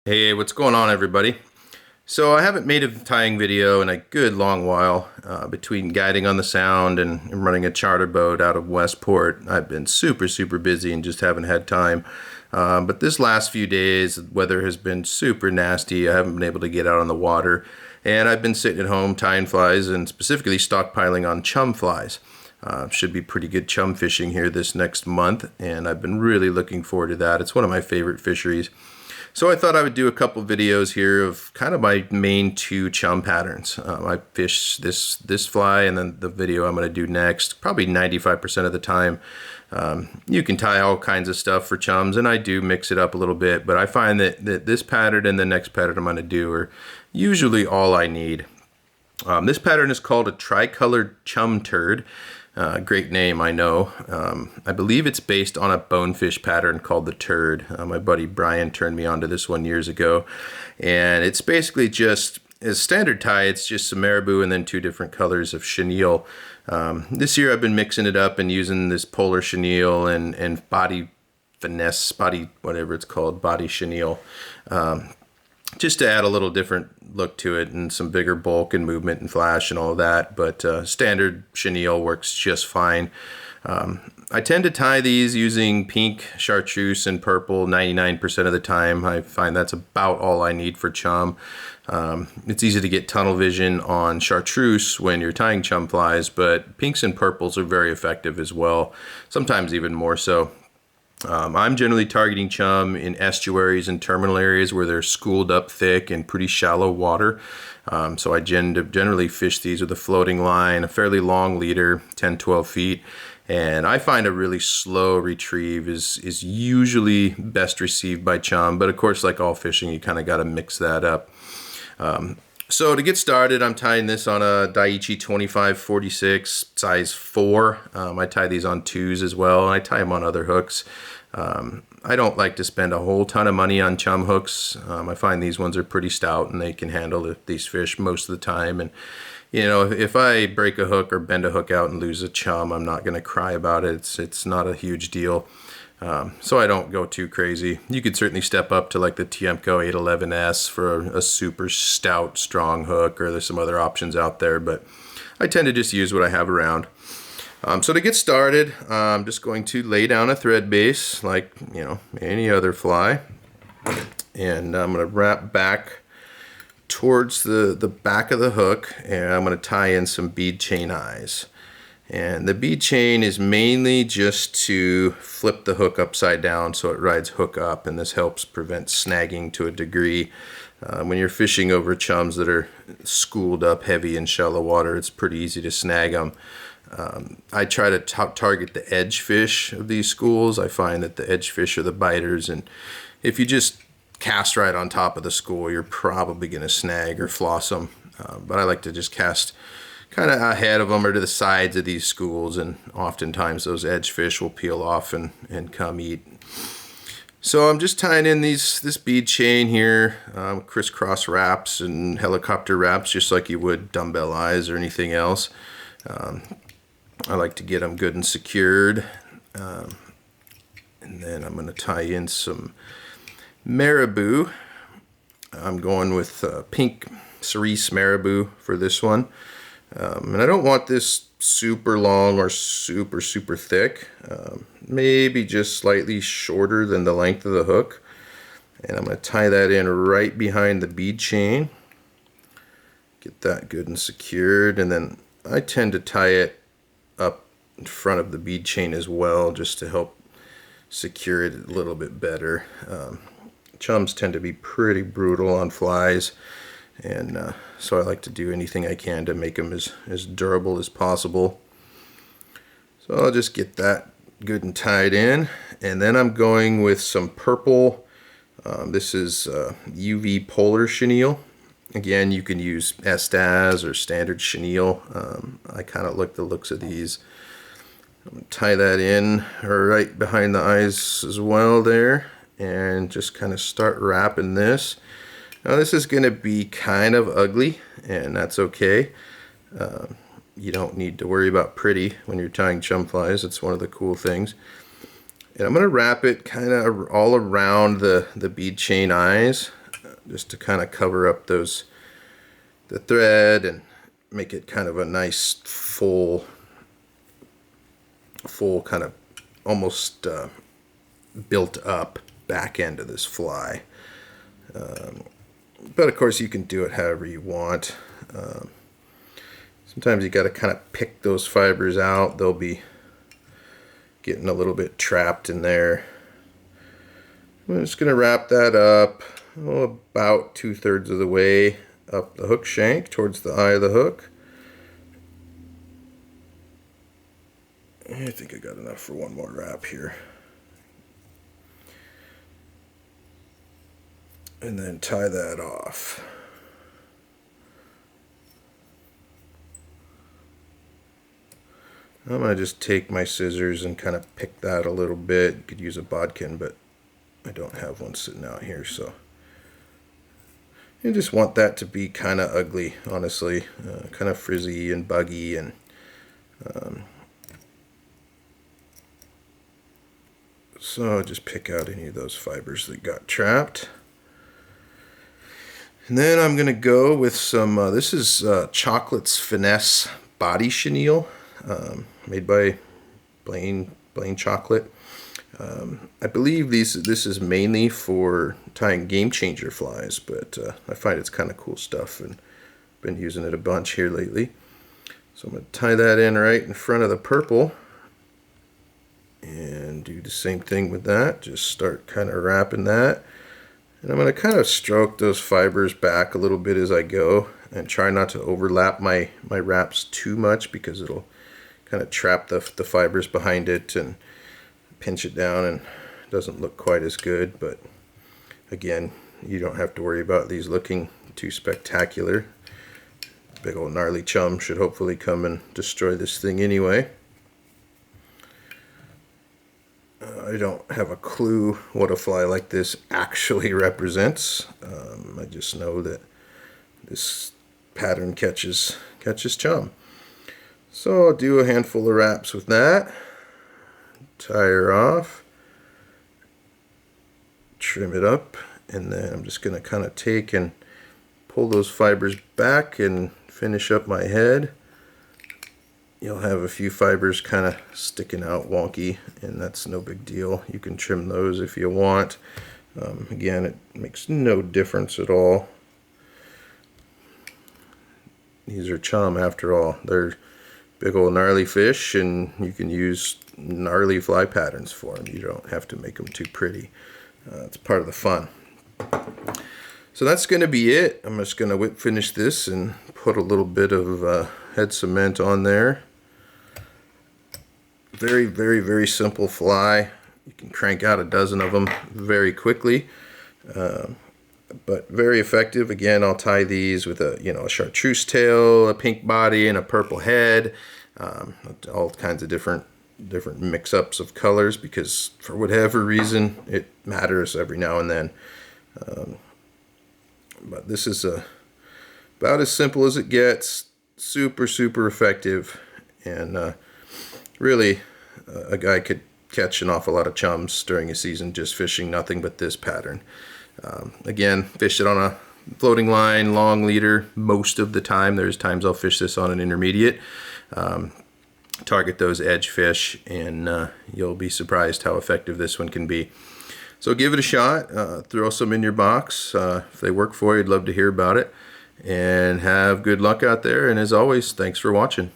Hey, what's going on, everybody? So I haven't made a tying video in a good long while. Between guiding on the Sound and running a charter boat out of Westport, I've been super busy and just haven't had time. But this last few days, the weather has been super nasty. I haven't been able to get out on the water, and I've been sitting at home tying flies and specifically stockpiling on chum flies. Should be pretty good chum fishing here this next month, and I've been really looking forward to that. It's one of my favorite fisheries. So I thought I would do a couple videos here of kind of my main two chum patterns. I fish this fly, and then the video I'm going to do next, probably 95% of the time. You can tie all kinds of stuff for chums, and I do mix it up a little bit, but I find that this pattern and the next pattern I'm going to do are usually all I need. This pattern is called a Tricolor Chum Turd. Great name, I know. I believe it's based on a bonefish pattern called the Turd. My buddy Brian turned me onto this one years ago, and it's basically just as standard tie. It's just some Marabou and then two different colors of chenille. This year I've been mixing it up and using this Polar Chenille and body Finesse, body whatever it's called, body chenille. Just to add a little different look to it and some bigger bulk and movement and flash and all of that, but standard chenille works just fine. I tend to tie these using pink, chartreuse, and purple 99% of the time. I find that's about all I need for chum. It's easy to get tunnel vision on chartreuse when you're tying chum flies, but pinks and purples are very effective as well, sometimes even more so. I'm generally targeting chum in estuaries and terminal areas where they're schooled up thick and pretty shallow water. So I generally fish these with a floating line, a fairly long leader, 10-12 feet. And I find a really slow retrieve is usually best received by chum. But of course, like all fishing, you kind of got to mix that up. So to get started, I'm tying this on a Daiichi 2546 size 4. I tie these on 2s as well, and I tie them on other hooks. I don't like to spend a whole ton of money on chum hooks. I find these ones are pretty stout and they can handle these fish most of the time. And you know, if I break a hook or bend a hook out and lose a chum, I'm not going to cry about it. It's not a huge deal. So I don't go too crazy. You could certainly step up to like the Tiemco 811S for a super stout, strong hook, or there's some other options out there, but I tend to just use what I have around. So to get started, I'm just going to lay down a thread base like, you know, any other fly, and I'm going to wrap back towards the back of the hook, and I'm going to tie in some bead chain eyes. And the bead chain is mainly just to flip the hook upside down so it rides hook up, and this helps prevent snagging to a degree. When you're fishing over chums that are schooled up heavy in shallow water, it's pretty easy to snag them. I try to target the edge fish of these schools. I find that the edge fish are the biters, and if you just cast right on top of the school, you're probably going to snag or floss them. But I like to just cast kind of ahead of them or to the sides of these schools, and oftentimes those edge fish will peel off and come eat. So I'm just tying in this bead chain here, crisscross wraps and helicopter wraps, just like you would dumbbell eyes or anything else. I like to get them good and secured. And then I'm going to tie in some Marabou. I'm going with pink cerise Marabou for this one. And I don't want this super long or super thick. Maybe just slightly shorter than the length of the hook. And I'm going to tie that in right behind the bead chain. Get that good and secured. And then I tend to tie it up in front of the bead chain as well, just to help secure it a little bit better. Chums tend to be pretty brutal on flies, and so I like to do anything I can to make them as durable as possible. So I'll just get that good and tied in, and then I'm going with some purple. This is UV Polar Chenille. Again, you can use Estaz or standard chenille. I kind of like the looks of these. I'm going to tie that in right behind the eyes as well there, and just kind of start wrapping this. Now this is going to be kind of ugly, and that's okay. You don't need to worry about pretty when you're tying chum flies. It's one of the cool things. And I'm going to wrap it kind of all around the bead chain eyes. just to kind of cover up the thread and make it kind of a nice full kind of almost built up back end of this fly. But of course you can do it however you want. Sometimes you got to kind of pick those fibers out. They'll be getting a little bit trapped in there. I'm just going to wrap that up about 2/3 of the way up the hook shank towards the eye of the hook. I think I got enough for one more wrap here. And then tie that off. I'm going to just take my scissors and kind of pick that a little bit. You could use a bodkin, but I don't have one sitting out here, so you just want that to be kind of ugly, honestly, kind of frizzy and buggy, and so just pick out any of those fibers that got trapped. And then I'm going to go with some, this is Chocolate's Finesse Body Chenille, made by Blaine Chocolate. I believe this is mainly for tying game changer flies, but I find it's kind of cool stuff and been using it a bunch here lately. So I'm going to tie that in right in front of the purple and do the same thing with that. Just start kind of wrapping that. And I'm going to kind of stroke those fibers back a little bit as I go and try not to overlap my wraps too much, because it'll kind of trap the fibers behind it and pinch it down, and it doesn't look quite as good. But again, you don't have to worry about these looking too spectacular. Big old gnarly chum should hopefully come and destroy this thing anyway. I don't have a clue what a fly like this actually represents. I just know that this pattern catches chum. So I'll do a handful of wraps with that. Tie her off, trim it up, and then I'm just going to kind of take and pull those fibers back and finish up my head. You'll have a few fibers kind of sticking out wonky, and that's no big deal. You can trim those if you want. Again, it makes no difference at all. These are chum after all. They're big old gnarly fish, and you can use gnarly fly patterns for them. You don't have to make them too pretty. It's part of the fun. So that's going to be it. I'm just going to whip finish this and put a little bit of head cement on there. Very, very, very simple fly. You can crank out a dozen of them very quickly, but very effective. Again, I'll tie these with a chartreuse tail, a pink body, and a purple head. All kinds of different mix-ups of colors, because for whatever reason it matters every now and then. But this is about as simple as it gets. Super, super effective, and really a guy could catch an awful lot of chums during a season just fishing nothing but this pattern. Again, fish it on a floating line, long leader most of the time. There's times I'll fish this on an intermediate. Target those edge fish, and you'll be surprised how effective this one can be. So give it a shot. Throw some in your box. If they work for you, I'd love to hear about it. And have good luck out there. And as always, thanks for watching.